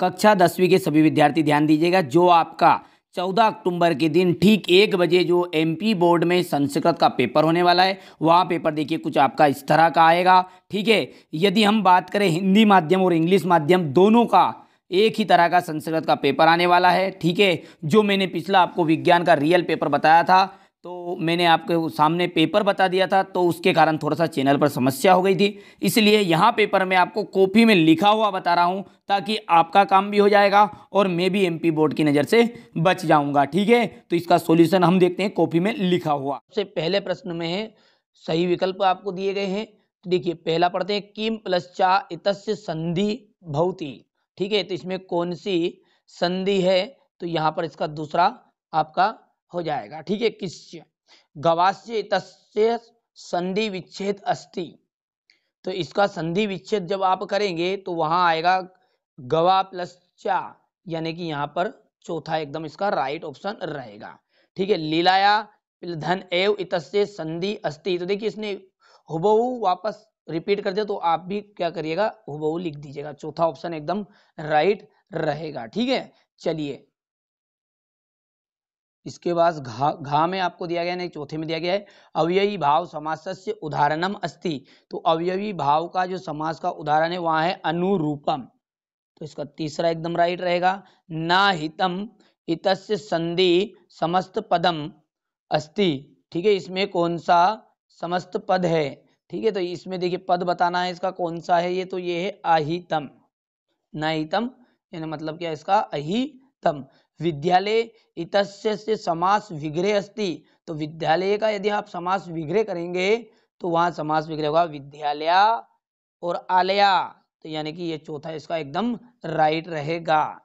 कक्षा 10वीं के सभी विद्यार्थी ध्यान दीजिएगा, जो आपका 14 अक्टूबर के दिन ठीक 1 बजे जो एमपी बोर्ड में संस्कृत का पेपर होने वाला है, वहाँ पेपर देखिए कुछ आपका इस तरह का आएगा। ठीक है, यदि हम बात करें हिंदी माध्यम और इंग्लिश माध्यम दोनों का एक ही तरह का संस्कृत का पेपर आने वाला है। ठीक है, जो मैंने पिछला आपको विज्ञान का रियल पेपर बताया था, तो मैंने आपके सामने पेपर बता दिया था, तो उसके कारण थोड़ा सा चैनल पर समस्या हो गई थी, इसलिए यहाँ पेपर में आपको कॉपी में लिखा हुआ बता रहा हूँ, ताकि आपका काम भी हो जाएगा और मैं भी एमपी बोर्ड की नज़र से बच जाऊँगा। ठीक है, तो इसका सॉल्यूशन हम देखते हैं कॉपी में लिखा हुआ। सबसे पहले प्रश्न में है सही विकल्प आपको दिए गए हैं। तो देखिए पहला पढ़ते हैं, किम प्लस चा इतस्य संधि भवति। ठीक है, तो इसमें कौन सी संधि है, तो यहाँ पर इसका दूसरा आपका हो जाएगा। ठीक है, किस्य गवास्य इतस्य संधि विच्छेद अस्ति। तो इसका संधि विच्छेद जब आप करेंगे तो वहां आएगा गवा प्लस चा, यानी कि यहाँ पर चौथा एकदम इसका राइट ऑप्शन रहेगा। ठीक है, लीलाया धन एव इतस्य संधि अस्ति। तो देखिए इसने हुबहू वापस रिपीट कर दिया, तो आप भी क्या करिएगा, हुबहू लिख दीजिएगा, चौथा ऑप्शन एकदम राइट रहेगा। ठीक है, चलिए इसके बाद घा में आपको दिया गया, नहीं चौथे में दिया गया है, अवयवी भाव समासस्य उदाहरणम अस्ति। तो अवयवी भाव का जो समास का उदाहरण है वहां है अनुरूपम, तो इसका तीसरा एकदम राइट रहेगा। ना हितम इतस्य संधि समस्त पदम अस्ति। ठीक है, इसमें कौन सा समस्त पद है। ठीक है, तो इसमें देखिए पद बताना है इसका कौन सा है, ये तो ये है अहितम, नहितम यानी मतलब क्या इसका अहितम। विद्यालय इतस्य से समास विग्रह अस्ति। तो विद्यालय का यदि आप समास विग्रह करेंगे तो वहां समास विग्रह होगा विद्यालया और आलया, तो यानी कि ये चौथा इसका एकदम राइट रहेगा।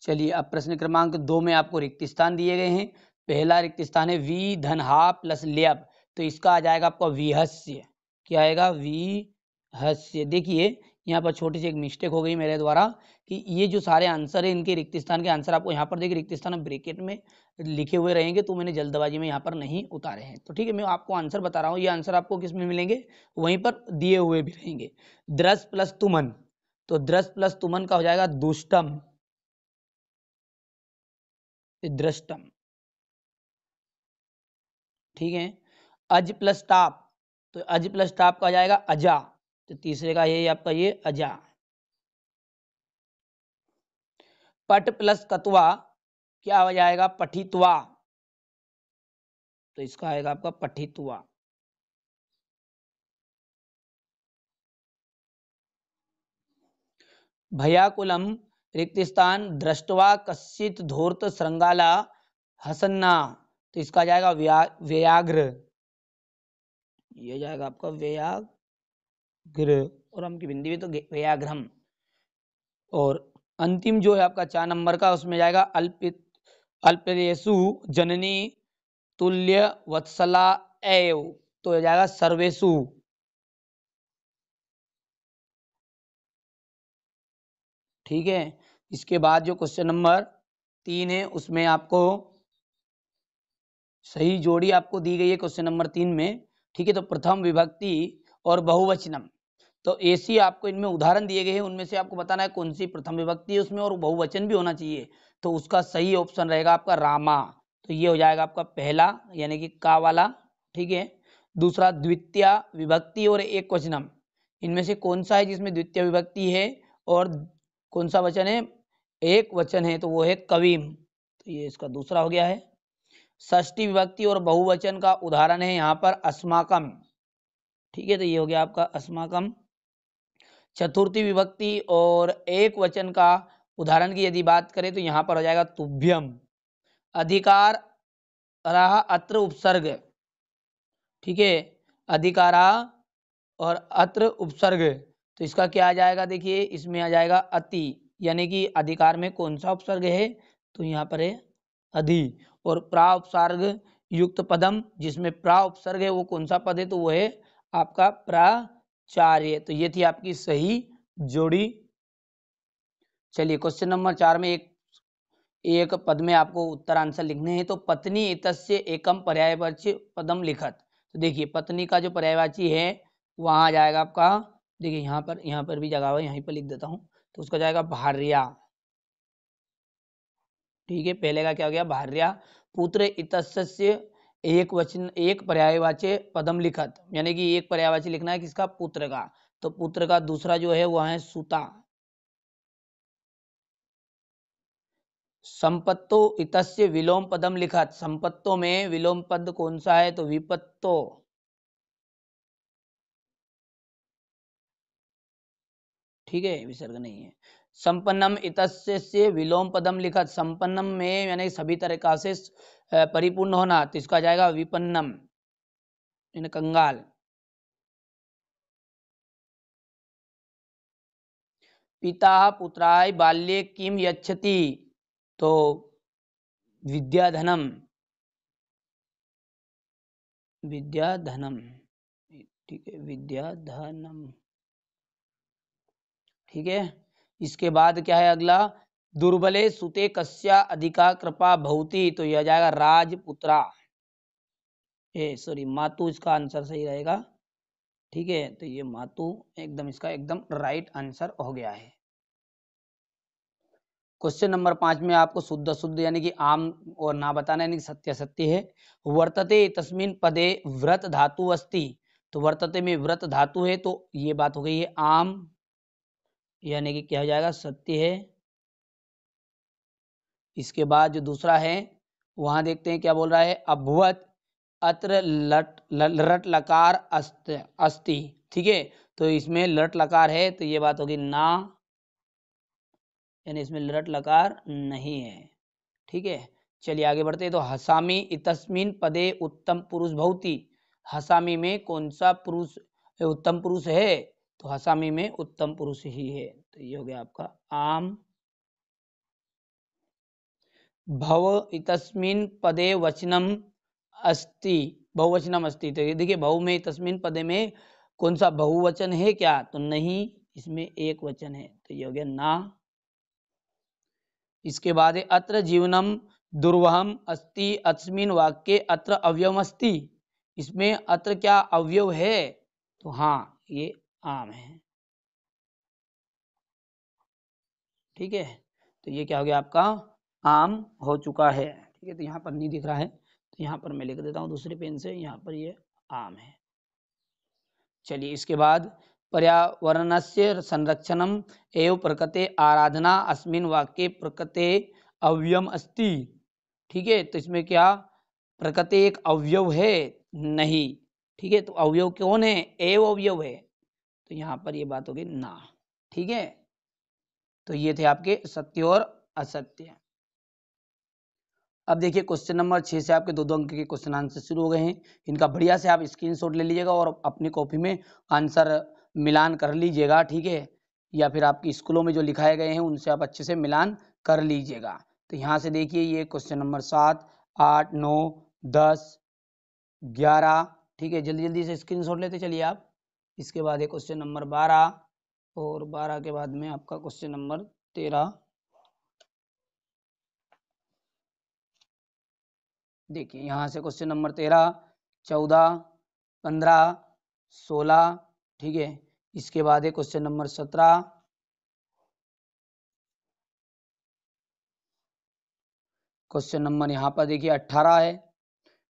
चलिए अब प्रश्न क्रमांक 2 में आपको रिक्त स्थान दिए गए हैं। पहला रिक्त स्थान है वी धन हा प्लस ल्यब। तो इसका आ जाएगा आपका विहस्य। क्या आएगा, विहस्य। देखिए यहाँ पर छोटी सी एक मिस्टेक हो गई मेरे द्वारा, कि ये जो सारे आंसर है इनके रिक्त स्थान के आंसर आपको यहाँ पर देखिए रिक्त स्थान ब्रैकेट में लिखे हुए रहेंगे, तो मैंने जल्दबाजी में यहाँ पर नहीं उतारे हैं। तो ठीक है, मैं आपको आंसर बता रहा हूँ, ये आंसर आपको किस में मिलेंगे, वहीं पर दिए हुए भी रहेंगे। द्रस प्लस तुमन, तो द्रस प्लस तुमन का हो जाएगा दुष्टम, दृष्टम। ठीक है, अज प्लस टाप, तो अज प्लस टाप का जाएगा अजा, तो तीसरे का ये आपका ये अजा। पट प्लस कतवा क्या हो जाएगा, पठित्वा, तो इसका आएगा आपका पठित्वा। भयाकुलम रिक्त स्थान दृष्टवा कश्चित धूर्त श्रृंगाला हसन्ना, तो इसका जाएगा व्याघ्र, ये जाएगा आपका व्याघ्र, और हम की हिंदी में तो व्याघ्रम। और अंतिम जो है आपका 4 नंबर का, उसमें जाएगा अल्पेषु जननी तुल्य वत्सला एव, तो हो जाएगा सर्वेशु। ठीक है, इसके बाद जो क्वेश्चन नंबर 3 है उसमें आपको सही जोड़ी आपको दी गई है क्वेश्चन नंबर 3 में। ठीक है, तो प्रथम विभक्ति और बहुवचनम, तो ऐसी आपको इनमें उदाहरण दिए गए हैं, उनमें से आपको बताना है कौन सी प्रथम विभक्ति है उसमें और बहुवचन भी होना चाहिए। तो उसका सही ऑप्शन रहेगा आपका रामा, तो ये हो जाएगा आपका पहला यानी कि का वाला। ठीक है, दूसरा द्वितीय विभक्ति और एक वचनम, इनमें से कौन सा है जिसमें द्वितीय विभक्ति है और कौन सा वचन है, एक वचन है, तो वो है कविम, तो ये इसका दूसरा हो गया है। षष्ठी विभक्ति और बहुवचन का उदाहरण है यहाँ पर अस्माकम। ठीक है, तो ये हो गया आपका अस्माकम। चतुर्थी विभक्ति और एक वचन का उदाहरण की यदि बात करें तो यहाँ पर हो जाएगा तुभ्यम। अधिकार रहा अत्र उपसर्ग, ठीक है, अधिकारा और अत्र उपसर्ग, तो इसका क्या आ जाएगा, देखिए इसमें आ जाएगा अति, यानी कि अधिकार में कौन सा उपसर्ग है, तो यहाँ पर है अधि। और प्रा उपसर्ग युक्त पदम, जिसमें प्रा उपसर्ग है वो कौन सा पद है, तो वो है आपका प्राचार्य। तो ये थी आपकी सही जोड़ी। चलिए क्वेश्चन नंबर 4 में एक पद में आपको उत्तर आंसर लिखने हैं। तो पत्नी इतस्य एकम पर्यायवाची पदम लिखत, तो देखिए पत्नी का जो पर्यायवाची है वहां आ जाएगा आपका, देखिए यहाँ पर भी जगह है, यहीं पर लिख देता हूँ। तो उसका जाएगा भार्या। ठीक है, पहले का क्या हो गया, भार्या। पुत्र इतस्य एक वचन, एक पर्यायवाची पदम लिखत, यानी कि एक पर्यायवाची लिखना है किसका, पुत्र का। तो पुत्र का दूसरा जो है वह है सुता। संपत्तो इतस्य विलोम पदम लिखत, संपत्तों में विलोम पद कौन सा है, तो विपत्तो। ठीक है, विसर्ग नहीं है। संपन्नम इतस्य से विलोम पदम लिखत, संपन्नम में यानी सभी तरीका से परिपूर्ण होना, तो इसका जाएगा विपन्नम, यानी कंगाल। पिता पुत्राय बाल्ये किम यच्छति, तो विद्याधनम, विद्याधनम। ठीक है, विद्याधनम। ठीक है, इसके बाद क्या है अगला, दुर्बले सुते कस्या अधिका कृपा भवति, तो यह जाएगा राजपुत्रा। सॉरी, मातु इसका आंसर सही रहेगा। ठीक है, तो ये मातु एकदम इसका एकदम राइट आंसर हो गया है। क्वेश्चन नंबर 5 में आपको शुद्ध शुद्ध यानी कि आम और ना बताना यानी कि सत्य सत्य है। वर्तते तस्मिन पदे व्रत धातु अस्ति, तो वर्तते में व्रत धातु है, तो ये बात हो गई है आम, यानी कि क्या हो जाएगा, सत्य है। इसके बाद जो दूसरा है वहां देखते हैं क्या बोल रहा है, अभवत अत्र लट लकार अस्ति। ठीक है, तो इसमें लट लकार है, तो ये बात होगी ना, यानी इसमें लट लकार नहीं है। ठीक है, चलिए आगे बढ़ते हैं। तो हसामी इतस्मिन पदे उत्तम पुरुष भवति, हसामी में कौन सा पुरुष उत्तम पुरुष है, तो हसामी में उत्तम पुरुष ही है, तो ये हो गया आपका आम। भव इतस्मिन पदे वचनम अस्ति, बहुवचनम अस्ति, तो ये देखिए भव में तस्मिन पदे में कौन सा बहुवचन है क्या, तो नहीं, इसमें एक वचन है, तो ये हो गया ना। इसके बाद है अत्र जीवनम दुर्वहम अस्ति अस्मिन वाक्य अत्र अवयवम अस्ति, इसमें अत्र क्या अवयव है, तो हाँ ये आम है। ठीक है, तो ये क्या हो गया आपका आम हो चुका है। ठीक है, तो यहाँ पर नहीं दिख रहा है, तो यहाँ पर मैं लिख देता हूँ दूसरे पेन से, यहाँ पर ये आम है। चलिए इसके बाद पर्यावरणस्य संरक्षणम एवं प्रकृते आराधना अस्मिन वाक्ये प्रकृते अव्ययम अस्ति। ठीक है, तो इसमें क्या प्रकृति एक अवयव है, नहीं। ठीक है, तो अवयव कौन है, एव अवयव है, तो यहाँ पर ये बात होगी ना। ठीक है, तो ये थे आपके सत्य और असत्य। अब देखिए क्वेश्चन नंबर 6 से आपके 2-2 अंक के क्वेश्चन आंसर शुरू हो गए हैं। इनका बढ़िया से आप स्क्रीनशॉट ले लीजिएगा और अपनी कॉपी में आंसर मिलान कर लीजिएगा। ठीक है, या फिर आपकी स्कूलों में जो लिखाए गए हैं उनसे आप अच्छे से मिलान कर लीजिएगा। तो यहाँ से देखिए ये क्वेश्चन नंबर 7, 8, 9, 10, 11। ठीक है, जल्दी जल्दी से स्क्रीनशॉट लेते चलिए आप। इसके बाद है क्वेश्चन नंबर 12 और 12 के बाद में आपका क्वेश्चन नंबर 13। देखिए यहाँ से क्वेश्चन नंबर 13, 14, 15, 16। ठीक है, इसके बाद है क्वेश्चन नंबर 17, क्वेश्चन नंबर यहाँ पर देखिए 18 है,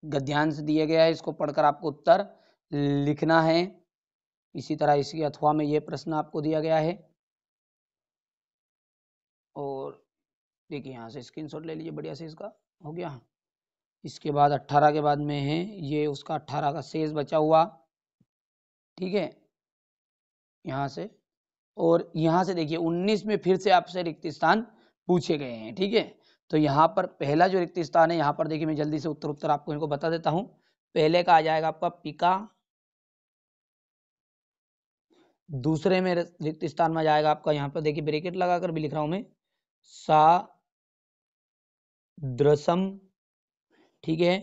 गद्यांश दिया गया है, इसको पढ़कर आपको उत्तर लिखना है। इसी तरह इसके अथवा में ये प्रश्न आपको दिया गया है। और देखिए यहाँ से स्क्रीनशॉट ले लीजिए बढ़िया से, इसका हो गया। इसके बाद 18 के बाद में है ये उसका 18 का शेष बचा हुआ। ठीक है, यहाँ से और यहाँ से देखिए 19 में फिर से आपसे रिक्त स्थान पूछे गए हैं। ठीक है, तो यहाँ पर पहला जो रिक्त स्थान है, यहाँ पर देखिए मैं जल्दी से उत्तर आपको इनको बता देता हूँ। पहले का आ जाएगा आपका पिका, दूसरे में रिक्त स्थान में जाएगा आपका, यहाँ पर देखिए ब्रैकेट लगाकर भी लिख रहा हूँ मैं, सा द्रसम। ठीक है,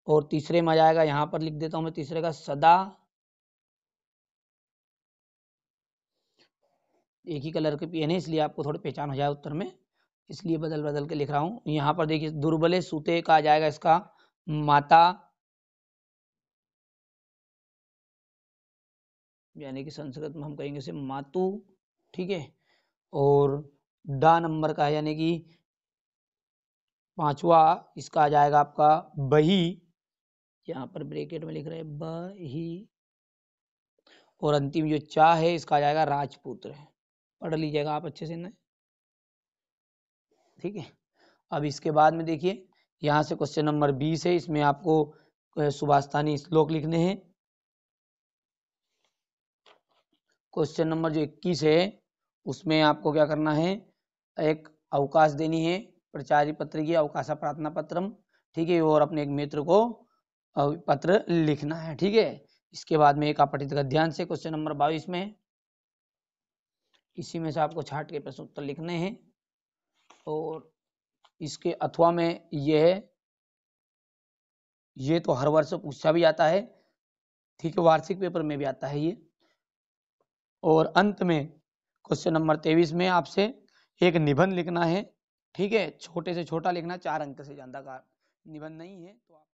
और तीसरे में आ जाएगा, यहाँ पर लिख देता हूँ मैं तीसरे का सदा। एक ही कलर के पेन है इसलिए आपको थोड़ी पहचान हो जाए उत्तर में, इसलिए बदल बदल के लिख रहा हूँ। यहाँ पर देखिए दुर्बले सूते का आ जाएगा इसका माता, यानी कि संस्कृत में हम कहेंगे इसे मातु। ठीक है, और डा नंबर का है, यानी कि 5वां इसका आ जाएगा आपका बही, यहाँ पर ब्रैकेट में लिख रहे हैं बही, और अंतिम जो चा है इसका आ जाएगा राजपुत्र। पढ़ लीजिएगा आप अच्छे से ना, ठीक है। अब इसके बाद में देखिए यहाँ से क्वेश्चन नंबर 20 है, इसमें आपको सुभाषतानी श्लोक लिखने हैं। क्वेश्चन नंबर जो 21 है उसमें आपको क्या करना है, एक अवकाश देनी है, प्रचारी पत्र की अवकाशा प्रार्थना पत्रम, ठीक है, और अपने एक मित्र को पत्र लिखना है, ठीक है। इसके बाद में एक अपठित गद्यांश से क्वेश्चन नंबर 22 में, इसी में से आपको छाट के प्रश्न उत्तर लिखने हैं। और इसके अथवा में ये तो हर वर्ष पूछा भी आता है, ठीक है, वार्षिक पेपर में भी आता है ये। और अंत में क्वेश्चन नंबर 23 में आपसे एक निबंध लिखना है, ठीक है, छोटे से छोटा लिखना, 4 अंक से ज्यादा का निबंध नहीं है तो आप